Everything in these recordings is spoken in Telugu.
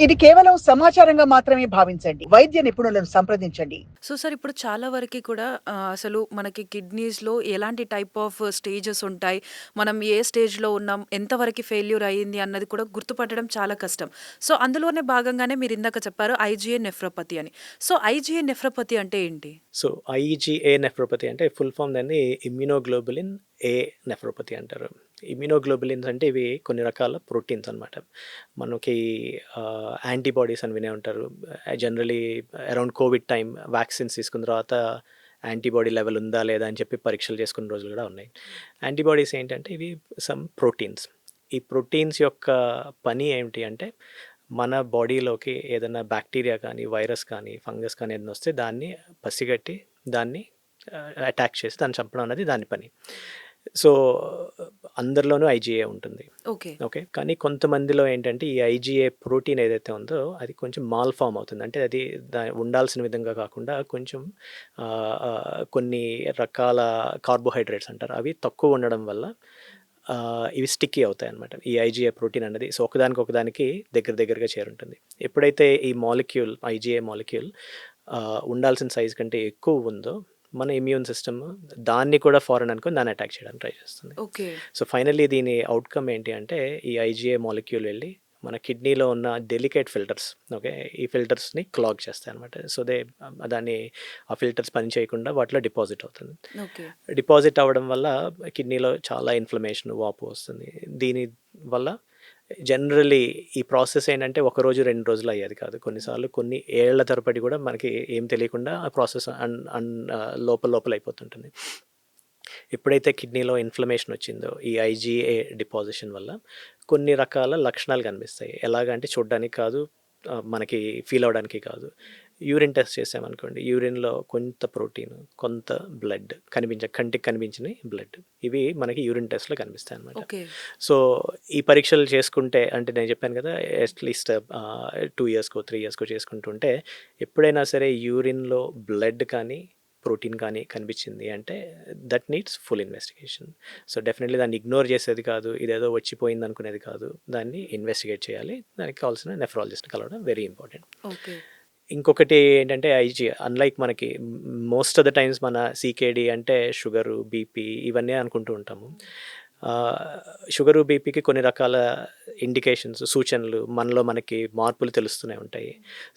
ఇది కేవలం సమాచారంగా మాత్రమే భావించండి. వైద్య నిపుణులను సంప్రదించండి. సో సార్ ఇప్పుడు చాలా వరకి కూడా అసలు మనకి కిడ్నీస్‌లో ఎలాంటి టైప్ ఆఫ్ స్టేజెస్ ఉంటాయి. మనం ఏ స్టేజ్‌లో ఉన్నాం, ఎంతవరకి ఫెయిల్యూర్ అయింది అన్నది కూడా గుర్తుపట్టడం చాలా కష్టం. సో అందులోనే భాగంగానే మీరిందాక చెప్పారు ఐజీఏ నెఫ్రోపతి అని. సో ఐజీఏ నెఫ్రోపతి అంటే ఏంటి? సో ఐజీఏ నెఫ్రోపతి అంటే ఫుల్ ఫామ్ దాన్ని ఇమ్యునోగ్లోబులిన్ ఏ నెఫ్రోపతి అంటారు. ఇమ్యునోగ్లోబులిన్స్ అంటే ఇవి కొన్ని రకాల ప్రోటీన్స్ అనమాట. మనకి యాంటీబాడీస్ అని వినే ఉంటారు. Generally around Covid time vaccines తీసుకున్న తర్వాత యాంటీబాడీ లెవెల్ ఉందా లేదా అని చెప్పి పరీక్షలు చేసుకున్న రోజులు కూడా ఉన్నాయి. యాంటీబాడీస్ ఏంటంటే ఇవి సమ్ ప్రోటీన్స్. ఈ ప్రోటీన్స్ యొక్క పని ఏమిటి అంటే మన బాడీలోకి ఏదైనా బ్యాక్టీరియా కానీ వైరస్ కానీ ఫంగస్ కానీ ఏదైనా వస్తే దాన్ని పసిగట్టి దాన్ని అటాక్ చేసి దాన్ని చంపడం అనేది దాని పని. సో అందరిలోనూ ఐజీఏ ఉంటుంది. ఓకే కానీ కొంతమందిలో ఏంటంటే ఈ ఐజీఏ ప్రోటీన్ ఏదైతే ఉందో అది కొంచెం మాల్ ఫామ్ అవుతుంది. అంటే అది ఉండాల్సిన విధంగా కాకుండా కొంచెం కొన్ని రకాల కార్బోహైడ్రేట్స్ అంటారు అవి తక్కువ ఉండడం వల్ల ఇవి స్టిక్కీ అవుతాయి అన్నమాట. ఈ ఐజీఏ ప్రోటీన్ అనేది సో ఒకదానికి దగ్గరగా చేరుంటుంది. ఎప్పుడైతే ఈ మాలిక్యూల్ ఐజీఏ మాలిక్యూల్ ఉండాల్సిన సైజ్ కంటే ఎక్కువ ఉందో మన ఇమ్యూన్ సిస్టమ్ దాన్ని కూడా ఫారెన్ అనుకుని దాన్ని అటాక్ చేయడానికి ట్రై చేస్తుంది. సో ఫైనల్లీ దీని అవుట్కమ్ ఏంటి అంటే ఈ ఐజీఏ మాలిక్యూల్ వెళ్ళి మన కిడ్నీలో ఉన్న డెలికేట్ ఫిల్టర్స్ ఈ ఫిల్టర్స్ని క్లాగ్ చేస్తాయి అనమాట. సో దాన్ని ఆ ఫిల్టర్స్ పని చేయకుండా వాటిలో డిపాజిట్ అవుతుంది. డిపాజిట్ అవ్వడం వల్ల కిడ్నీలో చాలా ఇన్ఫ్లమేషన్ వాపు వస్తుంది. దీని వల్ల జనరలీ ఈ ప్రాసెస్ ఏంటంటే ఒక రోజు 2 రోజులు అయ్యేది కాదు. కొన్నిసార్లు కొన్ని ఏళ్ల తరబడి కూడా మనకి ఏం తెలియకుండా ఆ ప్రాసెస్ లోపల అయిపోతుంటుంది. ఎప్పుడైతే కిడ్నీలో ఇన్ఫ్లమేషన్ వచ్చిందో ఈ ఐజీఏ డిపాజిషన్ వల్ల కొన్ని రకాల లక్షణాలు కనిపిస్తాయి. ఎలాగంటే చూడడానికి కాదు, మనకి ఫీల్ అవ్వడానికి కాదు. యూరిన్ టెస్ట్ చేసామనుకోండి, యూరిన్లో కొంత ప్రోటీన్ కొంత బ్లడ్ కంటికి కనిపించిన బ్లడ్ ఇవి మనకి యూరిన్ టెస్ట్లో కనిపిస్తాయి అనమాట. సో ఈ పరీక్షలు చేసుకుంటే అంటే నేను చెప్పాను కదా అట్లీస్ట్ 2 ఇయర్స్కో 3 ఇయర్స్కో చేసుకుంటుంటే ఎప్పుడైనా సరే యూరిన్లో బ్లడ్ కానీ ప్రోటీన్ కానీ కనిపించింది అంటే that needs full investigation. So definitely దాన్ని ఇగ్నోర్ చేసేది కాదు, ఇదేదో వచ్చిపోయింది అనుకునేది కాదు. దాన్ని ఇన్వెస్టిగేట్ చేయాలి. దానికి కావాల్సిన నెఫ్రాలజిస్ట్ని కలవడం వెరీ ఇంపార్టెంట్. ఇంకొకటి ఏంటంటే ఐజీ అన్లైక్ మనకి మోస్ట్ ఆఫ్ ద టైమ్స్ మన సీకేడి అంటే షుగరు బీపీ ఇవన్నీ అనుకుంటూ ఉంటాము. షుగరు బీపీకి కొన్ని రకాల ఇండికేషన్స్ సూచనలు మనకి మార్పులు తెలుస్తూనే ఉంటాయి.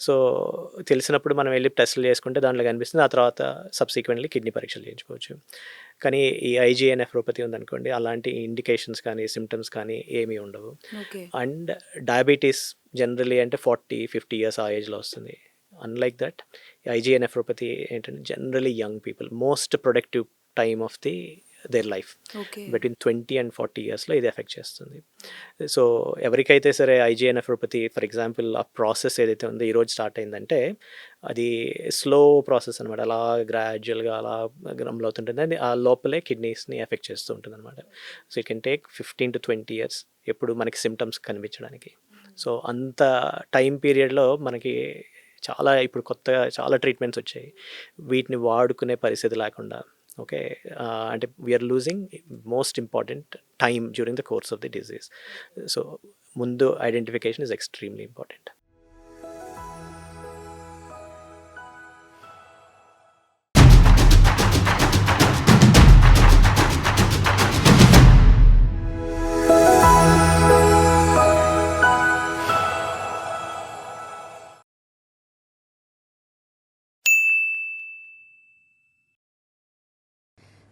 సో తెలిసినప్పుడు మనం వెళ్ళి టెస్టులు చేసుకుంటే దాంట్లో కనిపిస్తుంది. ఆ తర్వాత సబ్సిక్వెంట్లీ కిడ్నీ పరీక్షలు చేయించుకోవచ్చు. కానీ ఈ ఐజీఏ నెఫ్రోపతి ఉందనుకోండి అలాంటి ఇండికేషన్స్ కానీ సిమ్టమ్స్ కానీ ఏమీ ఉండవు. అండ్ డయాబెటీస్ జనరలీ అంటే 40-50 ఇయర్స్ ఆ ఏజ్లో వస్తుంది. అన్లైక్ దట్ ఐజీఏ నెఫ్రోపతి ఏంటంటే generally young people most productive time of their life between 20 and 40 ఇయర్స్లో ఇది ఎఫెక్ట్ చేస్తుంది. సో ఎవరికైతే సరే ఐజీఏ నెఫ్రోపతి ఫర్ ఎగ్జాంపుల్ ఆ ప్రాసెస్ ఏదైతే ఉందో ఈరోజు స్టార్ట్ అయిందంటే అది స్లో ప్రాసెస్ అనమాట. అలా గ్రాడ్యువల్గా అలా గ్రమ్లో అవుతుంటుంది. అది ఆ లోపలే కిడ్నీస్ని ఎఫెక్ట్ చేస్తూ ఉంటుంది అనమాట. So it can take 15 to 20 years ఎప్పుడు మనకి సిమ్టమ్స్ కనిపించడానికి. సో అంత టైం పీరియడ్లో మనకి ఇప్పుడు కొత్తగా చాలా ట్రీట్మెంట్స్ వచ్చాయి. వీటిని వాడుకునే పరిస్థితి లేకుండా అంటే we are losing most important time during the course of the disease. So ముందు identification is extremely important.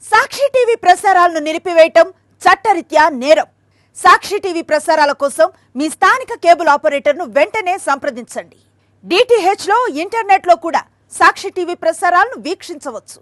Sakshi TV ప్రసారాలను నిలిపివేయటం చట్టరీత్యా నేరం. సాక్షి టీవీ ప్రసారాల కోసం మీ స్థానిక కేబుల్ ఆపరేటర్ను వెంటనే సంప్రదించండి. DTH లో ఇంటర్నెట్లో కూడా సాక్షి టీవీ ప్రసారాలను వీక్షించవచ్చు.